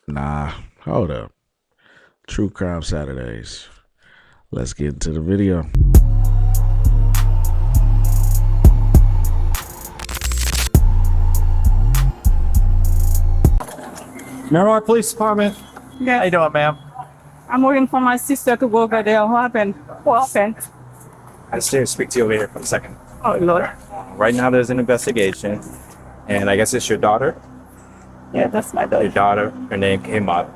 Nah, hold up. True Crime Saturdays. Let's get into the video. Miramar Police Department. Yeah, How you doing, ma'am? I'm waiting for my sister to go over there. What happened? What happened? I just need to speak to you over here for a second. Oh, Lord. Right now, there's an investigation, and I guess it's your daughter. Yeah, that's my Your daughter. daughter, her name came up,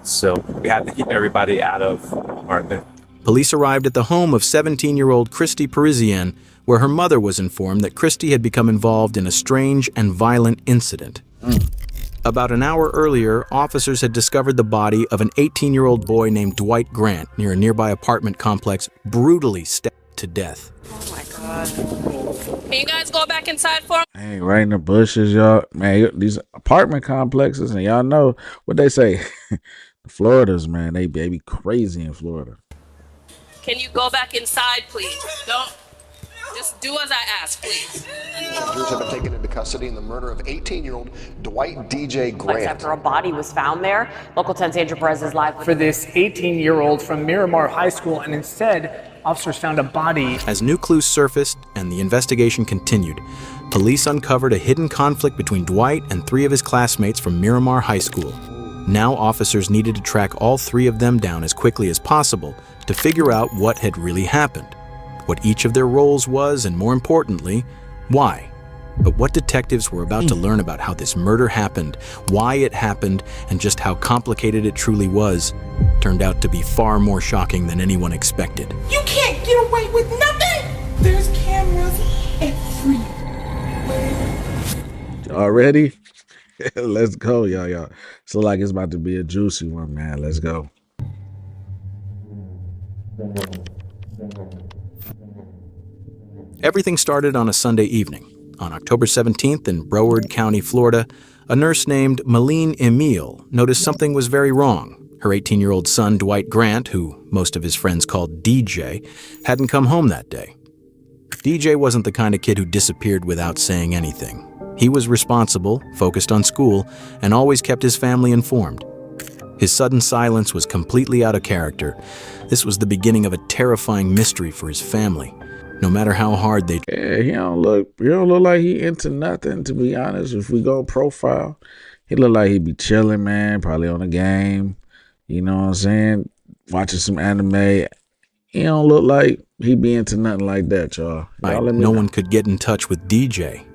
so we have to keep everybody out of the apartment. Police arrived at the home of 17-year-old Christy Parisienne, where her mother was informed that Christy had become involved in a strange and violent incident. About an hour earlier, officers had discovered the body of an 18-year-old boy named Dwight Grant near a nearby apartment complex, brutally stabbed to death. Oh, my God. Can you guys go back inside for me? Hey, right in the bushes, y'all. Man, these apartment complexes, and y'all know what they say. Florida's, man, they be crazy in Florida. Can you go back inside, please? Don't. Just do as I ask, please. Officers have been taken into custody in the murder of 18-year-old Dwight DJ Grant. After a body was found there, Local 10's Andrew Perez is live for this 18-year-old from Miramar High School, and instead, officers found a body. As new clues surfaced and the investigation continued, police uncovered a hidden conflict between Dwight and 3 of his classmates from Miramar High School. Now officers needed to track all 3 of them down as quickly as possible to figure out what had really happened, what each of their roles was, and more importantly, why. But what detectives were about to learn about how this murder happened, why it happened, and just how complicated it truly was, turned out to be far more shocking than anyone expected. You can't get away with nothing! There's cameras everywhere. Y'all ready? Let's go, y'all. So like it's about to be a juicy one, man. Let's go. Everything started on a Sunday evening. On October 17th in Broward County, Florida, a nurse named Malene Emile noticed something was very wrong. Her 18-year-old son, Dwight Grant, who most of his friends called DJ, hadn't come home that day. DJ wasn't the kind of kid who disappeared without saying anything. He was responsible, focused on school, and always kept his family informed. His sudden silence was completely out of character. This was the beginning of a terrifying mystery for his family. No matter how hard they tried. Yeah, he don't look like he into nothing, to be honest. If we go profile, he look like he be chilling, man, probably on a game. You know what I'm saying? Watching some anime. He don't look like he be into nothing like that, y'all. No one could get in touch with DJ.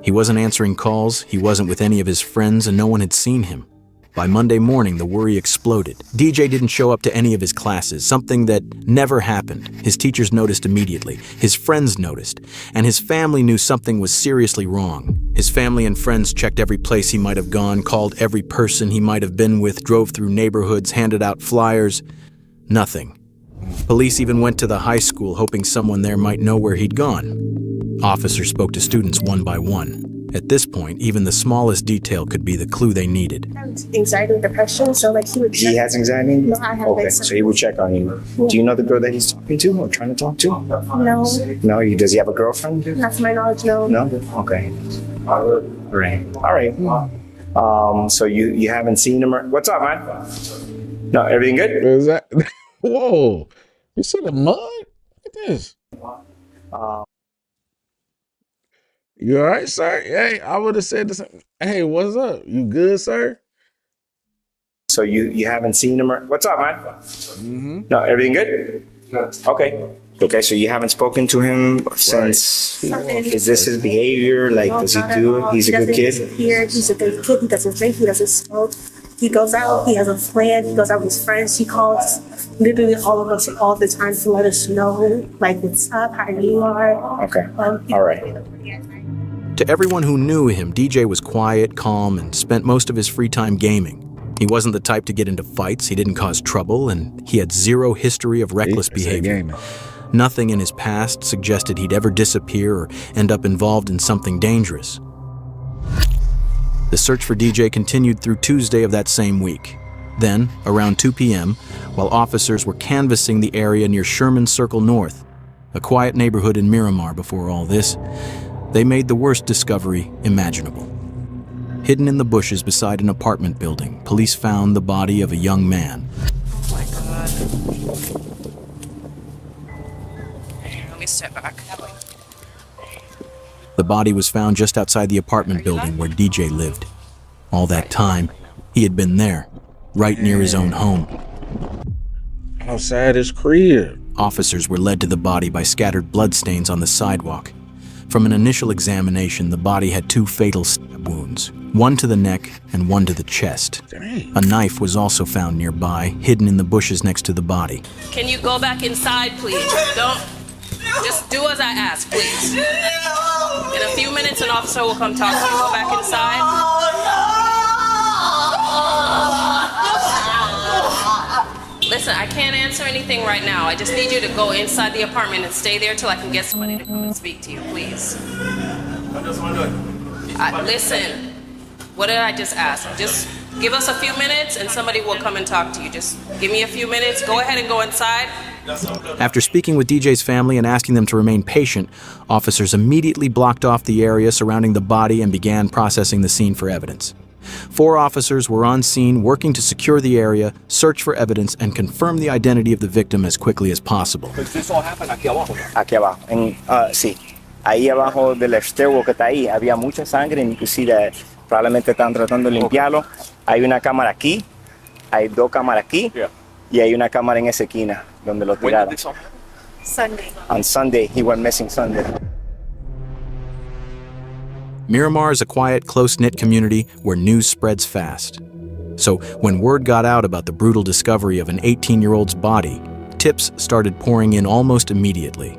He wasn't answering calls, he wasn't with any of his friends, and no one had seen him. By Monday morning, the worry exploded. DJ didn't show up to any of his classes, something that never happened. His teachers noticed immediately, his friends noticed, and his family knew something was seriously wrong. His family and friends checked every place he might have gone, called every person he might have been with, drove through neighborhoods, handed out flyers. Nothing. Police even went to the high school, hoping someone there might know where he'd gone. Officers spoke to students one by one. At this point, even the smallest detail could be the clue they needed. Anxiety and depression, so like he would check. He has anxiety? No, I have Okay, so he would check on you. Yeah. Do you know the girl that he's talking to or trying to talk to? No, No, does he have a girlfriend? not to my knowledge, no. No? Okay. All right. So you haven't seen him or what's up, man? No, everything good? Is that? Whoa. You see the mud? Look at this. You all right, sir? Hey, I would have said the same. Hey, what's up? You good, sir? So you haven't seen him or what's up, man? No, everything good? Okay. Okay, so you haven't spoken to him since. Is this his behavior? Like, does he do it? He's a good kid? He's a good kid. He doesn't drink. He doesn't smoke. He goes out. He has a plan. He goes out with his friends. He calls literally all of us all the time to let us know, like, what's up, how you are. Okay. All right. To everyone who knew him, DJ was quiet, calm, and spent most of his free time gaming. He wasn't the type to get into fights, he didn't cause trouble, and he had zero history of reckless behavior. Nothing in his past suggested he'd ever disappear or end up involved in something dangerous. The search for DJ continued through Tuesday of that same week. Then, around 2 p.m., while officers were canvassing the area near Sherman Circle North, a quiet neighborhood in Miramar before all this, they made the worst discovery imaginable. hidden in the bushes beside an apartment building, police found the body of a young man. Oh my God. Let me step back. The body was found just outside the apartment building where DJ lived. All that time, he had been there, right near his own home. Outside his crib. Officers were led to the body by scattered bloodstains on the sidewalk. From an initial examination, the body had 2 fatal stab wounds, one to the neck and one to the chest. Dang. A knife was also found nearby, hidden in the bushes next to the body. Can you go back inside, please? Don't. Just do as I ask, please. In a few minutes, an officer will come talk to you. Go back inside. Listen, I can't answer anything right now. I just need you to go inside the apartment and stay there till I can get somebody to come and speak to you, please. Listen, what did I just ask? Just give us a few minutes and somebody will come and talk to you. Just give me a few minutes. Go ahead and go inside. After speaking with DJ's family and asking them to remain patient, officers immediately blocked off the area surrounding the body and began processing the scene for evidence. 4 officers were on scene working to secure the area, search for evidence, and confirm the identity of the victim as quickly as possible. Aquí abajo. Sí. Ahí abajo del stairwell que está ahí había mucha sangre, and you can see that probablemente están tratando de limpiarlo. Hay una cámara aquí, hay 2 cámaras aquí, y hay una cámara en esa esquina donde lo tiraron. Sunday. On Sunday, he went missing Sunday. Miramar is a quiet, close-knit community where news spreads fast. So when word got out about the brutal discovery of an 18-year-old's body, tips started pouring in almost immediately.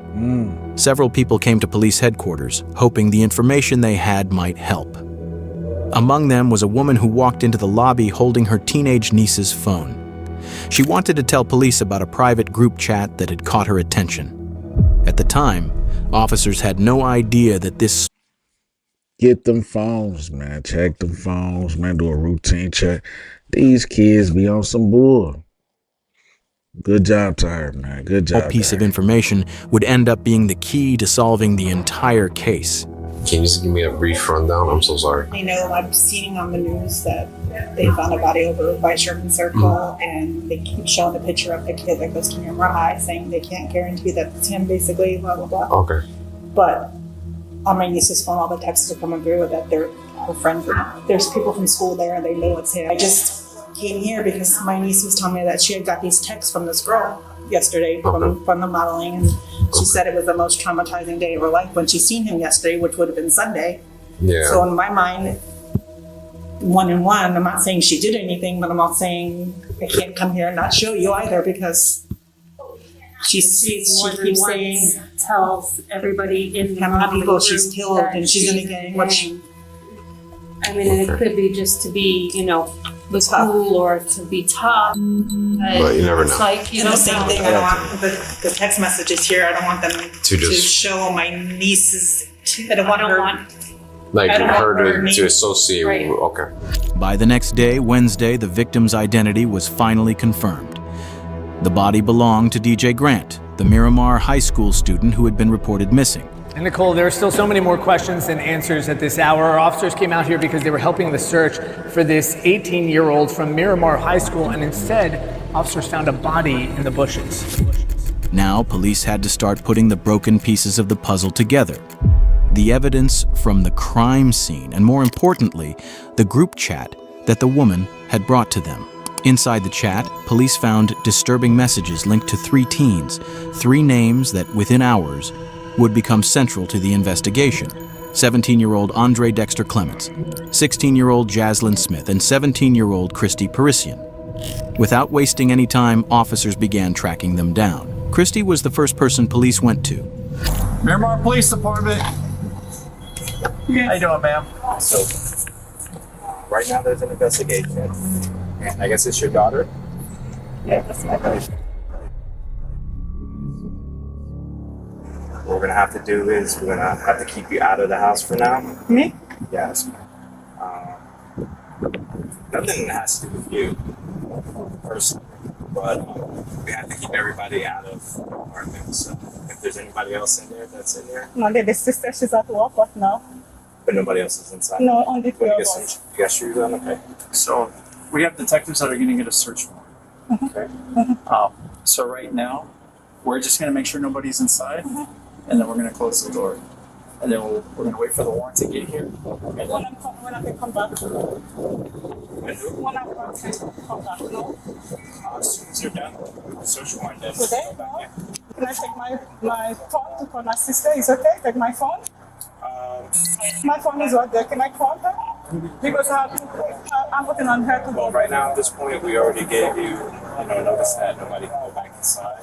Several people came to police headquarters, hoping the information they had might help. Among them was a woman who walked into the lobby holding her teenage niece's phone. She wanted to tell police about a private group chat that had caught her attention. At the time, officers had no idea that this... Get them phones, man. Check them phones, man. Do a routine check. These kids be on some bull. Good job to her, man. Good job. A piece of information would end up being the key to solving the entire case. Can you just give me a brief rundown? I'm so sorry. I know I've seen on the news that they found a body over by Sherman Circle, and they keep showing the picture of the kid that goes to Miramar High, saying they can't guarantee that it's him, basically, blah, blah, blah. Okay. But on my niece's phone, all the texts are coming through that they're her friends. There's people from school there, and they know it's him. I just came here because my niece was telling me that she had got these texts from this girl yesterday from the modeling, and she said it was the most traumatizing day of her life when she seen him yesterday, which would have been Sunday. Yeah. So in my mind, 1 and 1, I'm not saying she did anything, but I'm not saying I can't come here and not show you either, because she keeps saying, tells everybody in how many people she's killed and she's in a gang. I mean, it could be just to be, cool or to be tough. But you never know. It's like, And the same thing, I don't want the text messages here. I don't want them to show my nieces. I don't want her. Like I don't her want to associate. Right. Okay. By the next day, Wednesday, the victim's identity was finally confirmed. The body belonged to DJ Grant, the Miramar High School student who had been reported missing. And Nicole, there are still so many more questions than answers at this hour. Our officers came out here because they were helping the search for this 18-year-old from Miramar High School, and instead, officers found a body in the bushes. Now, police had to start putting the broken pieces of the puzzle together. The evidence from the crime scene, and more importantly, the group chat that the woman had brought to them. Inside the chat, police found disturbing messages linked to 3 teens, 3 names that, within hours, would become central to the investigation. 17-year-old Andre Dexter Clements, 16-year-old Jaslyn Smith, and 17-year-old Christy Parisian. Without wasting any time, officers began tracking them down. Christy was the first person police went to. Miramar Police Department. How you doing, ma'am? So, right now there's an investigation. And I guess it's your daughter? Yeah, that's my daughter. What we're gonna have to do is we're gonna have to keep you out of the house for now. Me? Yes. Nothing has to do with you personally, but we have to keep everybody out of the apartment. So if there's anybody else in there that's in there, No, the sister, she's at work right now. But nobody else is inside? No, only When three you of get us. searched, you got shoes on? Okay. So we have detectives that are going to get a search warrant. Okay. So right now, we're just going to make sure nobody's inside, and then we're going to close the door. And then we're going to wait for the warrant to get here. And then, When I can come back. When I can come back, no? as soon as you're done, search warrant. Then Today, go back in. Can I take my phone to call my sister? Is okay? Take my phone? My phone is right there. Can I call her? Because I'm working on her to Well, right now at this point, we already gave you, notice that nobody can go back inside.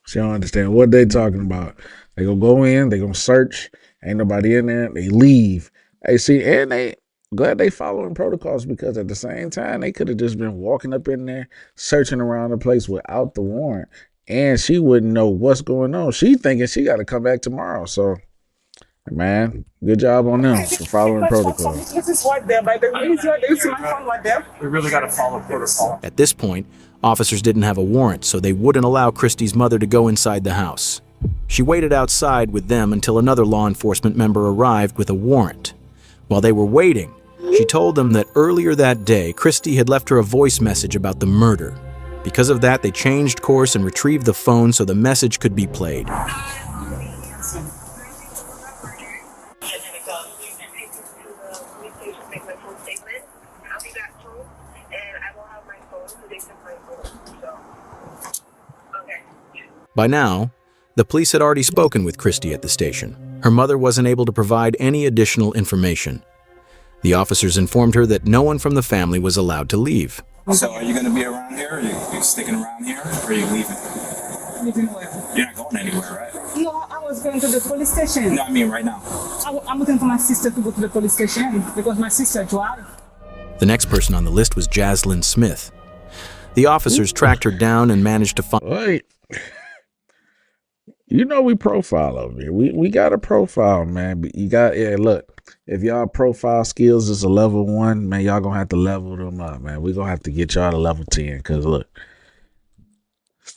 She don't understand what they talking about. They gonna go in, they gonna search, ain't nobody in there, they leave. Hey, see, and they glad they following protocols because at the same time, they could have just been walking up in there, searching around the place without the warrant, and she wouldn't know what's going on. She thinking she got to come back tomorrow. So, man, good job on them for following protocols. This is right there. By the way, is right there. You see my phone right there? we really got to follow protocol. At this point, officers didn't have a warrant, so they wouldn't allow Christy's mother to go inside the house. She waited outside with them until another law enforcement member arrived with a warrant. While they were waiting, she told them that earlier that day, Christy had left her a voice message about the murder. Because of that, they changed course and retrieved the phone so the message could be played. By now, the police had already spoken with Christy at the station. Her mother wasn't able to provide any additional information. The officers informed her that no one from the family was allowed to leave. So are you going to be around here? Are you sticking around here? Or are you leaving? Leaving where? You're not going anywhere, right? No, I was going to the police station. No, I mean right now. I'm looking for my sister to go to the police station because my sister drives. The next person on the list was Jaslyn Smith. The officers tracked her down and managed to find... Wait. You know we profile over here. We got a profile, man. But you got, look, if y'all profile skills is a level 1, man, y'all gonna have to level them up, man. We gonna have to get y'all to level 10. Because look,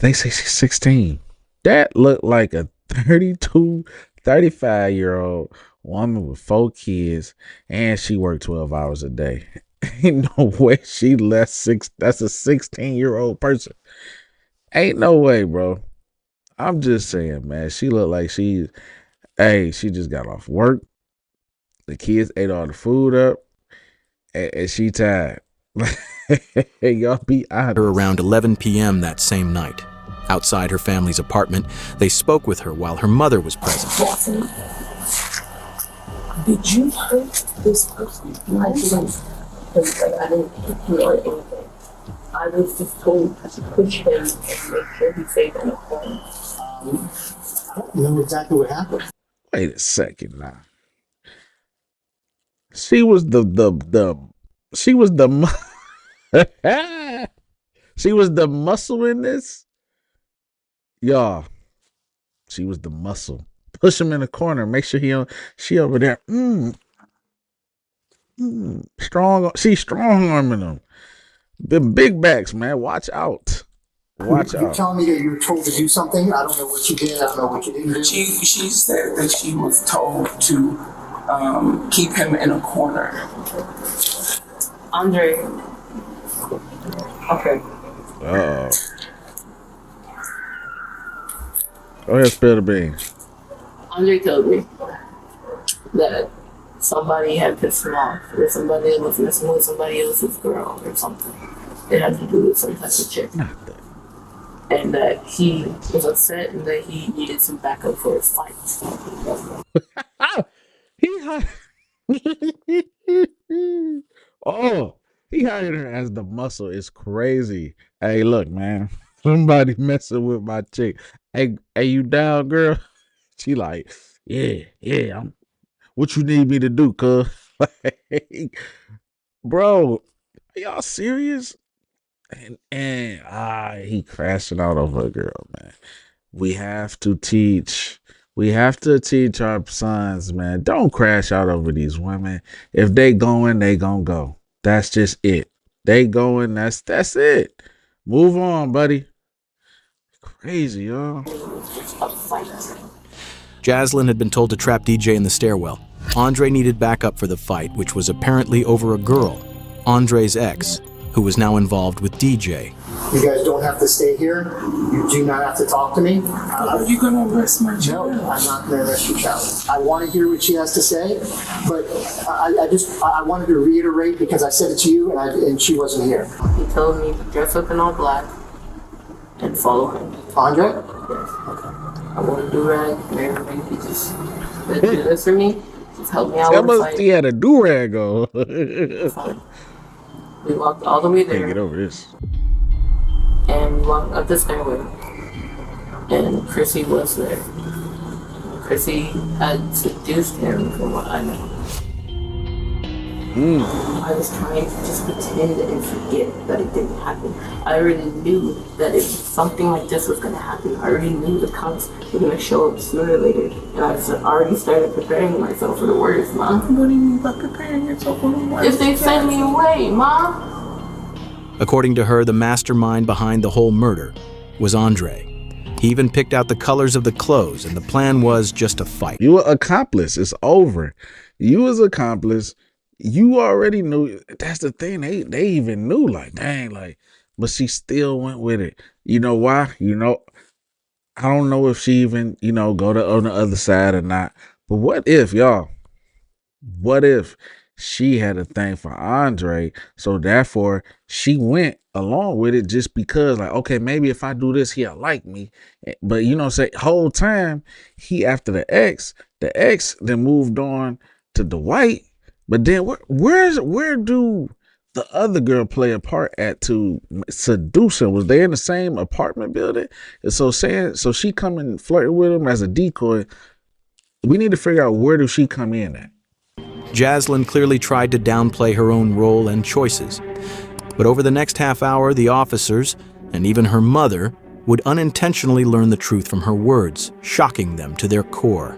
they say she's 16. That looked like a 32, 35-year-old woman with 4 kids, and she worked 12 hours a day. Ain't no way she left that's a 16-year-old person. Ain't no way, bro. I'm just saying, man. She looked like she just got off work. The kids ate all the food up, and she tired. Y'all be honest. Around 11 p.m. that same night. Outside her family's apartment, they spoke with her while her mother was present. Did you hurt this person? I didn't. I didn't hit him or anything. I was just told to push him and make sure he's safe in the home. I don't know exactly what happened. Wait a second now. She was the she was the muscle in this. Y'all, she was the muscle. Push him in the corner. Make sure she over there. Strong. She's strong arming him. The big backs, man. Watch out. Watch You're out. telling me that you were told to do something? I don't know what you did. I don't know what you didn't do. She said that she was told to keep him in a corner. Andre. Okay. Uh-oh. Go ahead, spill the beans. Andre told me that somebody had pissed him off, or somebody was messing with somebody else's girl or something. It had to do with some type of chick. And that he was upset and that he needed some backup for his fight. He hired her as the muscle. It's crazy. Hey, look, man. Somebody messing with my chick. Hey, you down, girl? She like, yeah. What you need me to do, cuz? Bro, are y'all serious? And he crashing out over a girl, man. We have to teach our sons, man. Don't crash out over these women. If they going, they gonna go. That's just it. They going, that's it. Move on, buddy. Crazy, y'all. Jaslyn had been told to trap DJ in the stairwell. Andre needed backup for the fight, which was apparently over a girl, Andre's ex, who was now involved with DJ. You guys don't have to stay here. You do not have to talk to me. Are you gonna arrest my child? No, I'm not gonna arrest your child. I want to hear what she has to say, but I wanted to reiterate because I said it to you and she wasn't here. He told me to dress up in all black and follow him. Andre? I want to do rag and everything. He just said, do this for me. Just help me out with the fight. He had a do-rag on. We walked all the way there. Can't get over this. And we walked up the stairway. And Chrissy was there. Chrissy had seduced him, from what I know. I was trying to just pretend and forget that it didn't happen. I already knew that if something like this was going to happen, I already knew the cops were going to show up sooner or later. And I already started preparing myself for the worst, Ma. What do you mean by preparing yourself for the worst? If they send me away, Ma. According to her, the mastermind behind the whole murder was Andre. He even picked out the colors of the clothes, and the plan was just a fight. You were accomplice. It's over. You was accomplice. You already knew. That's the thing. They even knew, like, dang, like, but she still went with it. You know why? I don't know if she even, go to on the other side or not. But what if, y'all? What if she had a thing for Andre, so therefore she went along with it just because, like, okay, maybe if I do this, he'll like me. But say whole time he after the ex then moved on to Dwight. But then where do the other girl play a part at to seduce him? Was they in the same apartment building? And so she come and flirt with him as a decoy. We need to figure out where does she come in at. Jaslyn clearly tried to downplay her own role and choices. But over the next half hour, the officers, and even her mother, would unintentionally learn the truth from her words, shocking them to their core.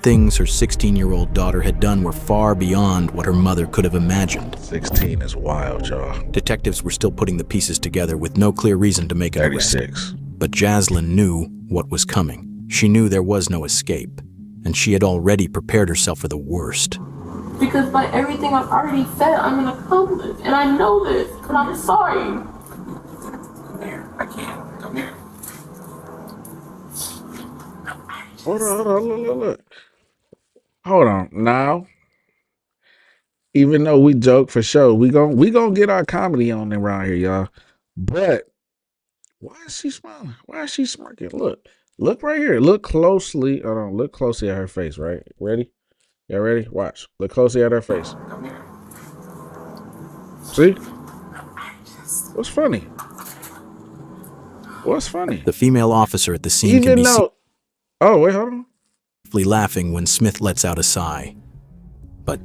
Things her 16-year-old daughter had done were far beyond what her mother could have imagined. 16 is wild, y'all. Detectives were still putting the pieces together with no clear reason to make an arrest. 36. But Jaslyn knew what was coming. She knew there was no escape, and she had already prepared herself for the worst. Because by everything I've already said, I'm an accomplice, and I know this, but I'm sorry. Come here. I can't. Come here. Hold on, look. Hold on. Now, even though we joke for sure, we gonna get our comedy on around here, y'all. But why is she smiling? Why is she smirking? Look right here. Look closely. Hold on. Look closely at her face. Right? Ready? Y'all ready? Watch. Look closely at her face. Come here. See? What's funny? What's funny? The female officer at the scene can be seen. Oh, wait, hold on. Laughing when Smith lets out a sigh. But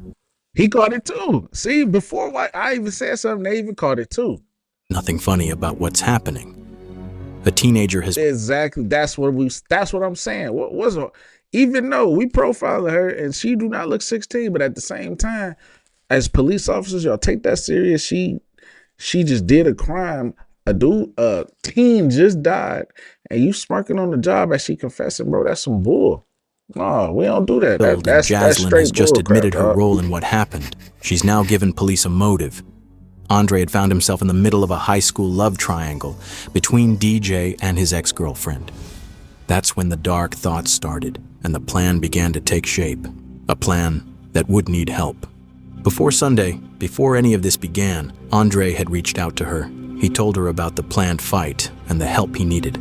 he caught it too. See, before I even said something, they even caught it too. Nothing funny about what's happening. A teenager has... Exactly. That's what I'm saying. What was it? Even though we profiled her and she do not look 16, but at the same time, as police officers, y'all take that serious. She just did a crime. A teen just died, and you smirking on the job as she confessing, bro. That's some bull. No, we don't do that. That's Jaslyn has just admitted her dog. role in what happened. She's now given police a motive. Andre had found himself in the middle of a high school love triangle between DJ and his ex-girlfriend. That's when the dark thoughts started, and the plan began to take shape. A plan that would need help. Before Sunday, before any of this began, Andre had reached out to her. He told her about the planned fight and the help he needed.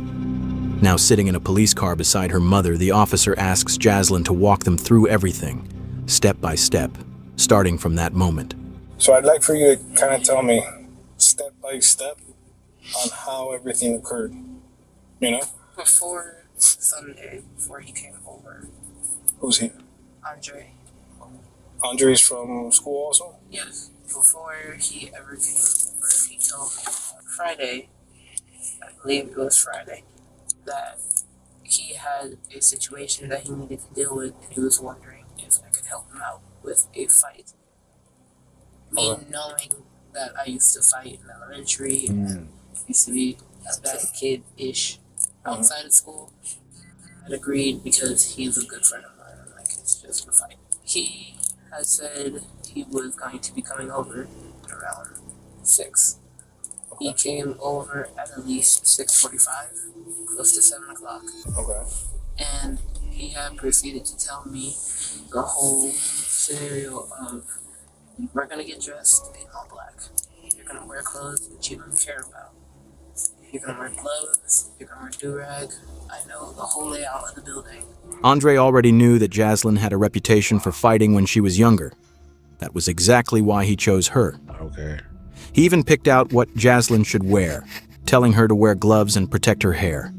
Now sitting in a police car beside her mother, the officer asks Jaslyn to walk them through everything, step by step, starting from that moment. So I'd like for you to kind of tell me, step by step, on how everything occurred, Before Sunday, before he came over. Who's he? Andre. Andre's from school also? Yes. Before he ever came over, he told me on Friday, I believe it was Friday, that he had a situation that he needed to deal with, and he was wondering if I could help him out with a fight. Me knowing that I used to fight in elementary and used to be a bad kid-ish outside of school, I agreed because he's a good friend of mine, and like, it's just a fight. He had said he was going to be coming over around 6. He came over at least 6:45, close to 7 o'clock. Okay. And he had proceeded to tell me the whole scenario of, we're gonna get dressed in all black. You're gonna wear clothes that you don't care about. You're gonna wear gloves, you're gonna wear do-rag. I know the whole layout of the building. Andre already knew that Jaslyn had a reputation for fighting when she was younger. That was exactly why he chose her. Okay. He even picked out what Jaslyn should wear, telling her to wear gloves and protect her hair.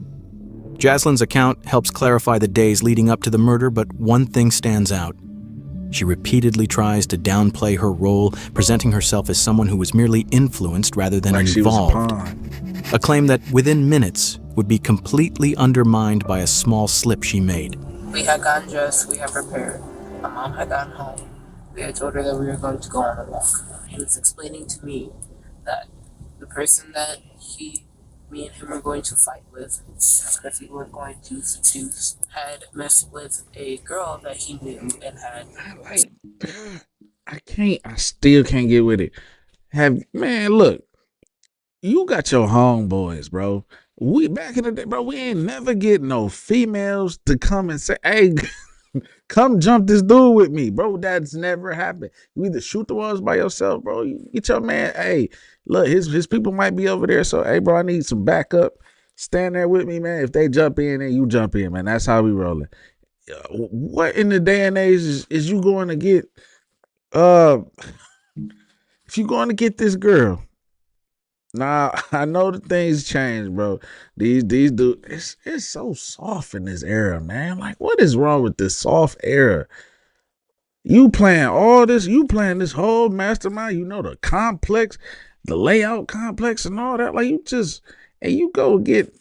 Jaslyn's account helps clarify the days leading up to the murder, but one thing stands out. She repeatedly tries to downplay her role, presenting herself as someone who was merely influenced rather than Like involved. she was a pawn. A claim that within minutes would be completely undermined by a small slip she made. We had gotten dressed, we had prepared. My mom had gotten home. We had told her that we were going to go on a walk. He was explaining to me that the person that me and him were going to fight with, that we were going to seduce, had messed with a girl that he knew and had. I still can't get with it. Man, look, you got your homeboys, bro. We back in the day, bro, we ain't never get no females to come and say, hey, come jump this dude with me, bro. That's never happened. You either shoot the walls by yourself, bro. You get your man, hey, look, his people might be over there, so hey, bro, I need some backup. Stand there with me, man. If they jump in, then you jump in, man. That's how we rolling. What in the day and age is you going to get? If you going to get this girl, nah, I know the things change, bro. These dudes, it's so soft in this era, man. Like, what is wrong with this soft era? You playing all this, you playing this whole mastermind, you know, the complex, the layout complex and all that. Like, you go get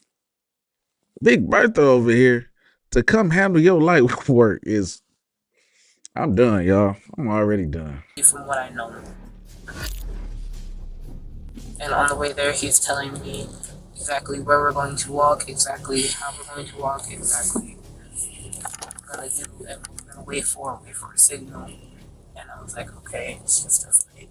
Big Bertha over here to come handle your life work I'm done, y'all. I'm already done. From what I know. And on the way there, he's telling me exactly where we're going to walk, exactly how we're going to walk, exactly what we're going to do, and we're going to wait for a signal. And I was like, okay, it's just a fight.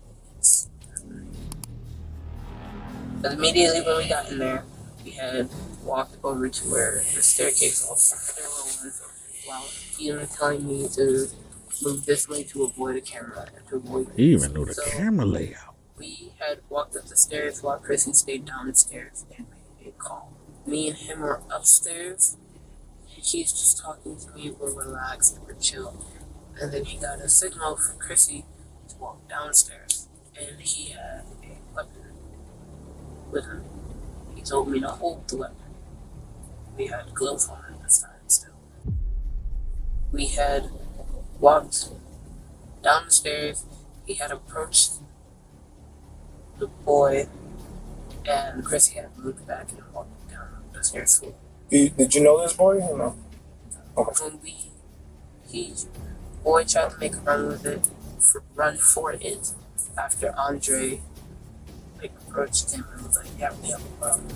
But immediately when we got in there, we had walked over to where the staircase was, while he was telling me to move this way to avoid a camera and to avoid. You even knew the camera layout. We had walked up the stairs while Chrissy stayed downstairs and made a call. Me and him were upstairs. He's just talking to me. We're relaxed. We're chill. And then he got a signal for Chrissy to walk downstairs. And he had a weapon with him. He told me to hold the weapon. We had gloves on at this time still. We had walked down the stairs. He had approached the boy, and Chrissy had moved back and walked down the stairs. Did you know this boy or no? Okay. When boy tried to make a run for it after Andre approached him and was like, yeah, we have a problem.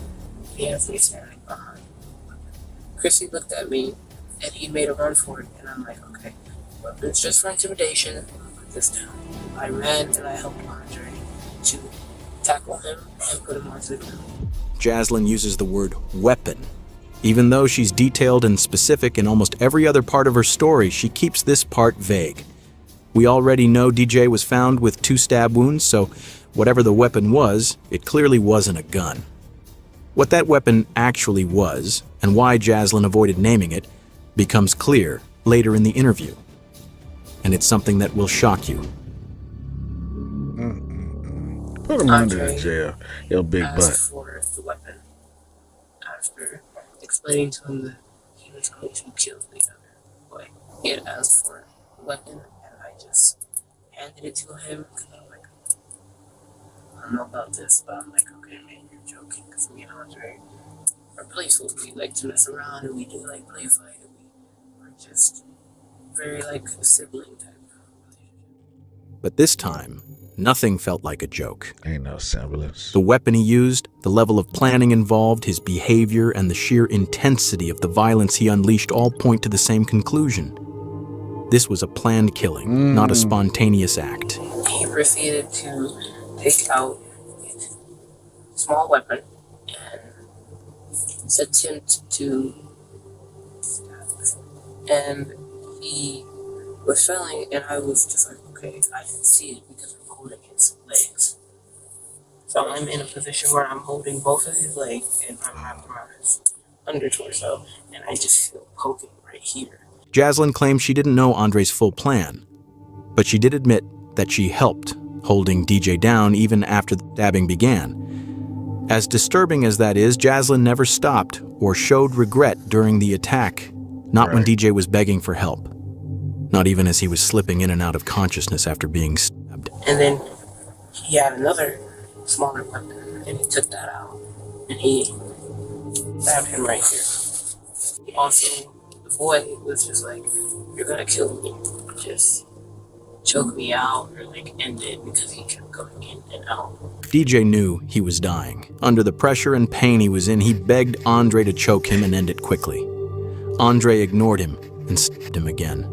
He has me standing behind. Chrissy looked at me and he made a run for it, and I'm like, okay, weapons just for intimidation. Put this down. I ran and I helped Andre to tackle him and put him onto the ground. Jaslyn uses the word weapon. Even though she's detailed and specific in almost every other part of her story, she keeps this part vague. We already know DJ was found with 2 stab wounds, so whatever the weapon was, it clearly wasn't a gun. What that weapon actually was, and why Jaslyn avoided naming it, becomes clear later in the interview. And it's something that will shock you. Put him under the jail, your big butt. For the weapon after explaining to him that he was going to kill the other boy. He had asked for a weapon, and I just handed it to him because I'm like, I don't know about this, but I'm like, okay, man, you're joking, because me and Andre are playful. We like to mess around, and we do like play fight, and we're just very like a sibling type. But this time, nothing felt like a joke. Ain't no semblance. The weapon he used, the level of planning involved, his behavior, and the sheer intensity of the violence he unleashed all point to the same conclusion. This was a planned killing, not a spontaneous act. He proceeded to take out a small weapon and attempt to stab. And he was failing, and I was just like, okay, I can see it because I'm holding his legs. So I'm in a position where I'm holding both of his legs and I'm wrapped around his under torso, and I just feel poking right here. Jaslyn claimed she didn't know Andre's full plan, but she did admit that she helped, holding DJ down even after the stabbing began. As disturbing as that is, Jaslyn never stopped or showed regret during the attack, not when DJ was begging for help, not even as he was slipping in and out of consciousness after being stabbed. And then he had another smaller weapon, and he took that out, and he stabbed him right here. Also, the boy was just like, "You're gonna kill me. Just choke me out or like end it," because he kept going in and out. DJ knew he was dying. Under the pressure and pain he was in, he begged Andre to choke him and end it quickly. Andre ignored him and stabbed him again.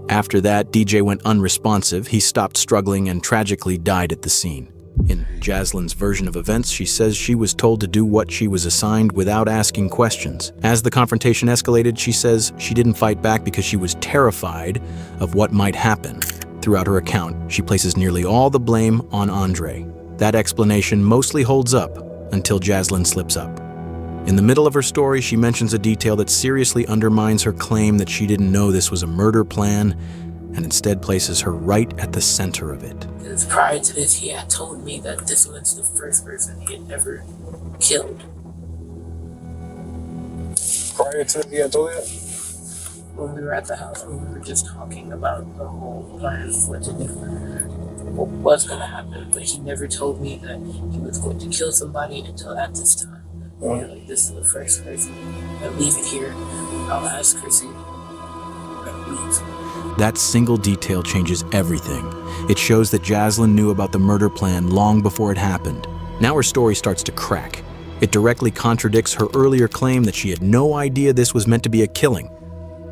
After that, DJ went unresponsive. He stopped struggling and tragically died at the scene. In Jaslyn's version of events, she says she was told to do what she was assigned without asking questions. As the confrontation escalated, she says she didn't fight back because she was terrified of what might happen. Throughout her account, she places nearly all the blame on Andre. That explanation mostly holds up until Jaslyn slips up. In the middle of her story, she mentions a detail that seriously undermines her claim that she didn't know this was a murder plan, and instead places her right at the center of it. Because prior to this, he had told me that this was the first person he had ever killed. Prior to the Adolia? When we were at the house, we were just talking about the whole plan of what to do, what was going to happen, but he never told me that he was going to kill somebody until at this time. Like, this is the first person. I'll leave it here. I'll ask Chrissy. That single detail changes everything. It shows that Jaslyn knew about the murder plan long before it happened. Now her story starts to crack. It directly contradicts her earlier claim that she had no idea this was meant to be a killing.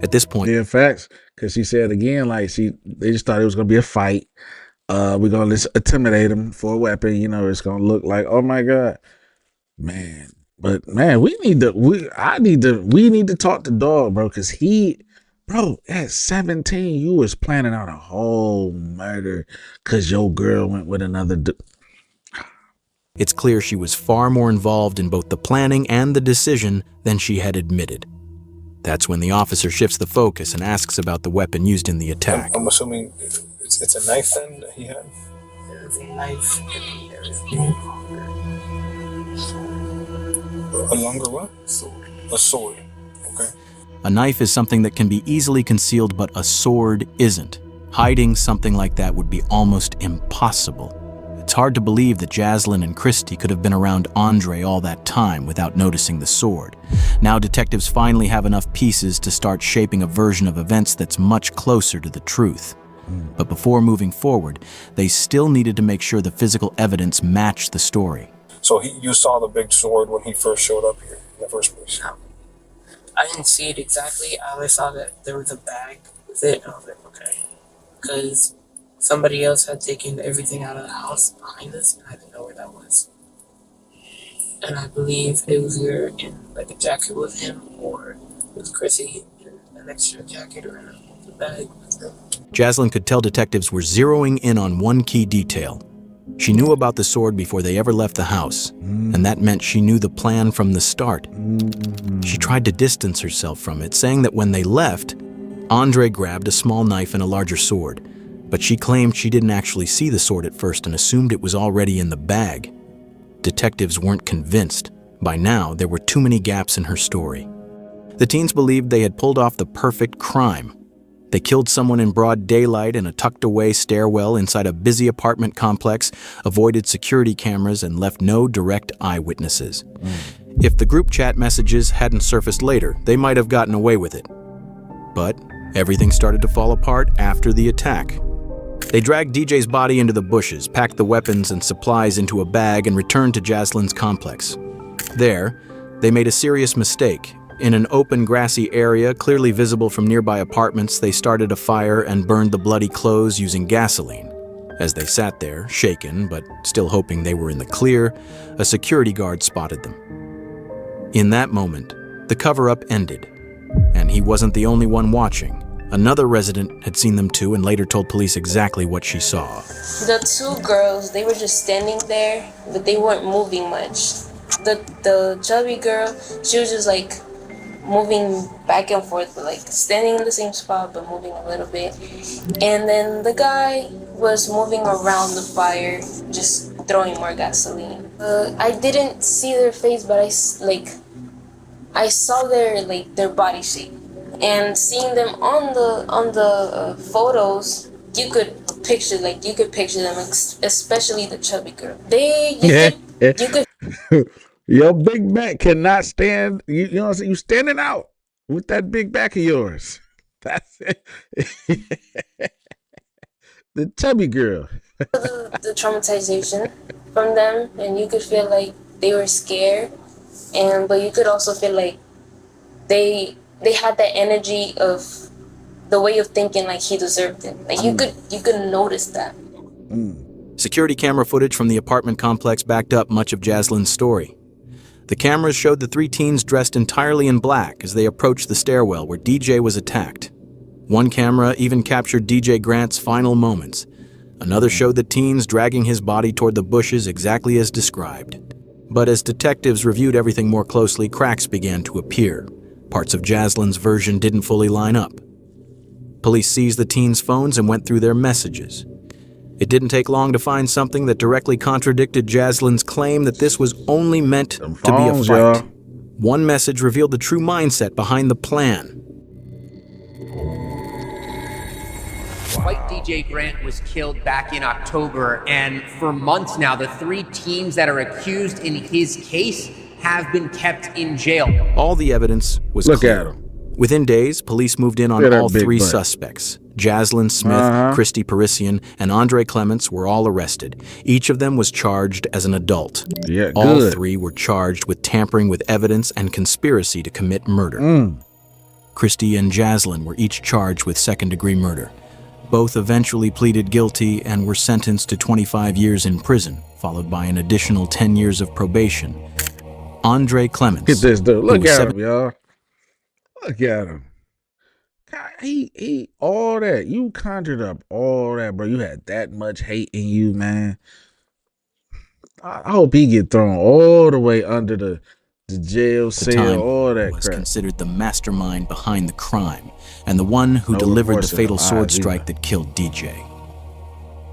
At this point, yeah, facts. Because she said again, like they just thought it was gonna be a fight. We're gonna intimidate him for a weapon. You know, it's gonna look like, oh my god, man. But man, we need to talk to Dog, bro, because bro, at 17, you was planning out a whole murder because your girl went with another It's clear she was far more involved in both the planning and the decision than she had admitted. That's when the officer shifts the focus and asks about the weapon used in the attack. I'm assuming it's a knife then that he had? There is a knife and there is a longer what? Sword. A sword. Okay. A knife is something that can be easily concealed, but a sword isn't. Hiding something like that would be almost impossible. It's hard to believe that Jaslyn and Christy could have been around Andre all that time without noticing the sword. Now detectives finally have enough pieces to start shaping a version of events that's much closer to the truth. But before moving forward, they still needed to make sure the physical evidence matched the story. So you saw the big sword when he first showed up here in the first place? I didn't see it exactly. I only saw that there was a bag with it, and I was like, okay. Because somebody else had taken everything out of the house behind us, and I didn't know where that was. And I believe it was either in like a jacket with him, or with Chrissy in an extra jacket or in a bag with him. Jaslyn could tell detectives were zeroing in on one key detail. She knew about the sword before they ever left the house, and that meant she knew the plan from the start. She tried to distance herself from it, saying that when they left, Andre grabbed a small knife and a larger sword, but she claimed she didn't actually see the sword at first and assumed it was already in the bag. Detectives weren't convinced. By now, there were too many gaps in her story. The teens believed they had pulled off the perfect crime. They killed someone in broad daylight in a tucked-away stairwell inside a busy apartment complex, avoided security cameras, and left no direct eyewitnesses. If the group chat messages hadn't surfaced later, they might have gotten away with it. But everything started to fall apart after the attack. They dragged DJ's body into the bushes, packed the weapons and supplies into a bag, and returned to Jaslyn's complex. There, they made a serious mistake. In an open, grassy area, clearly visible from nearby apartments, they started a fire and burned the bloody clothes using gasoline. As they sat there, shaken, but still hoping they were in the clear, a security guard spotted them. In that moment, the cover-up ended, and he wasn't the only one watching. Another resident had seen them too and later told police exactly what she saw. The two girls, they were just standing there, but they weren't moving much. The chubby girl, she was just like moving back and forth, but like standing in the same spot but moving a little bit. And then the guy was moving around the fire, just throwing more gasoline. I didn't see their face, but I saw their body shape. And seeing them on the photos, you could picture them, especially the chubby girl. You could. Your big back cannot stand. You know what I'm saying? You standing out with that big back of yours. That's it. The chubby girl. the traumatization from them, and you could feel like they were scared, but you could also feel like they had that energy of the way of thinking like he deserved it. Like you could notice that. Security camera footage from the apartment complex backed up much of Jaslyn's story. The cameras showed the three teens dressed entirely in black as they approached the stairwell where DJ was attacked. One camera even captured DJ Grant's final moments. Another showed the teens dragging his body toward the bushes exactly as described. But as detectives reviewed everything more closely, cracks began to appear. Parts of Jaslyn's version didn't fully line up. Police seized the teens' phones and went through their messages. It didn't take long to find something that directly contradicted Jaslyn's claim that this was only meant to be a fight. Y'all. One message revealed the true mindset behind the plan. White DJ Grant was killed back in October, and for months now, the three teens that are accused in his case have been kept in jail. All the evidence was Look clear. at him. Within days, police moved in on Look at that all big three butt. suspects. Jaslyn Smith, Christy Parisian, and Andre Clements were all arrested. Each of them was charged as an adult. Yeah, all good. three were charged with tampering with evidence and conspiracy to commit murder. Christy and Jaslyn were each charged with second-degree murder. Both eventually pleaded guilty and were sentenced to 25 years in prison, followed by an additional 10 years of probation. Andre Clements. Get this dude. who Look was at him, y'all. Look at him. God, he all that. You conjured up all that, bro. You had that much hate in you, man. I hope he get thrown all the way under the jail At the cell, time, all that was crap. considered the mastermind behind the crime and the one who No delivered the remorse in fatal his sword eyes strike either. that killed DJ.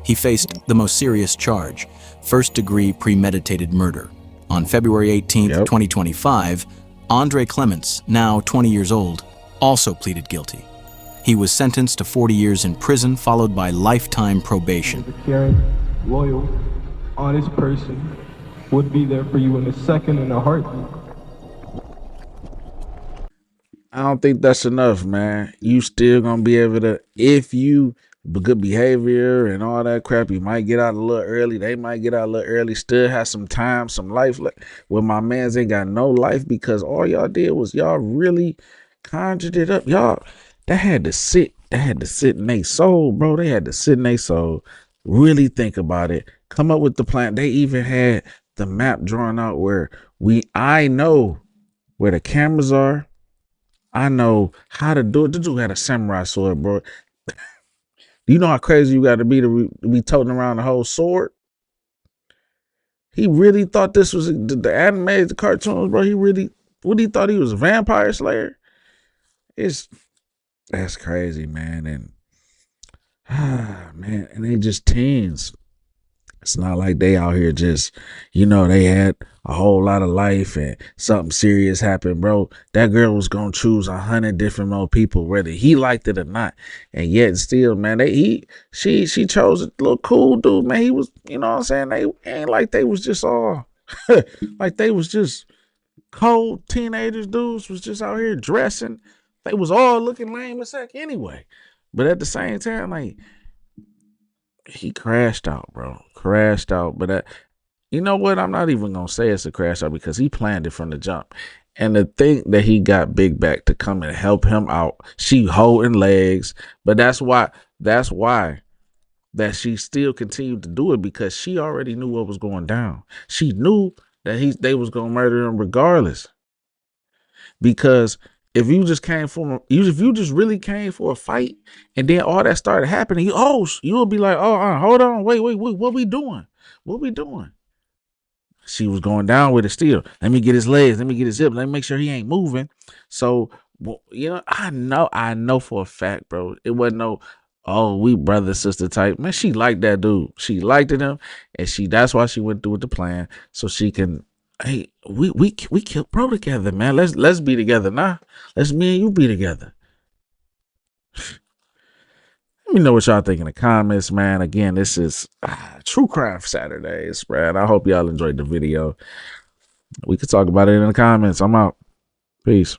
He faced the most serious charge, first-degree premeditated murder. On February 18, 2025, Andre Clements, now 20 years old, also pleaded guilty. He was sentenced to 40 years in prison, followed by lifetime probation. A caring, loyal, honest person would be there for you in a second and a heartbeat. I don't think that's enough, man. You still gonna be able to, if you good behavior and all that crap, you might get out a little early. They might get out a little early. Still have some time, some life left. Well, my mans ain't got no life because all y'all did was y'all really conjured it up. Y'all that had to sit in their soul, bro. They had to sit in their soul, really think about it, come up with the plan. They even had the map drawn out where I know where the cameras are. I know how to do it. The dude had a samurai sword, bro. Do you know how crazy you got to be toting around the whole sword? He really thought this was the anime, the cartoons, bro. What he thought he was a vampire slayer? That's crazy, man. And man, and they just teens. It's not like they out here just, they had a whole lot of life and something serious happened, bro. That girl was gonna choose 100 different more people, whether he liked it or not. And yet still, man, she chose a little cool dude, man. He was, you know what I'm saying? They ain't like they was just all like they was just cold teenagers, dudes was just out here dressing. They was all looking lame as heck anyway. But at the same time, like, he crashed out, bro. Crashed out. But You know what? I'm not even gonna say it's a crash out because he planned it from the jump. And the thing that he got Big Back to come and help him out, she holding legs, but that's why that she still continued to do it because she already knew what was going down. She knew that they was gonna murder him regardless. Because if you just if you just really came for a fight and then all that started happening, you'll be like, hold on, wait, what we doing? What we doing? She was going down with it still. Let me get his legs. Let me get his hip. Let me make sure he ain't moving. So, I know for a fact, bro. It wasn't no, we brother sister type. Man, she liked that dude. She liked him, and that's why she went through with the plan so she can. Hey, we killed bro together, man. Let's be together now. Let's me and you be together. Let me know what y'all think in the comments, man. Again, this is True Crime Saturdays, man. I hope y'all enjoyed the video. We could talk about it in the comments. I'm out. Peace.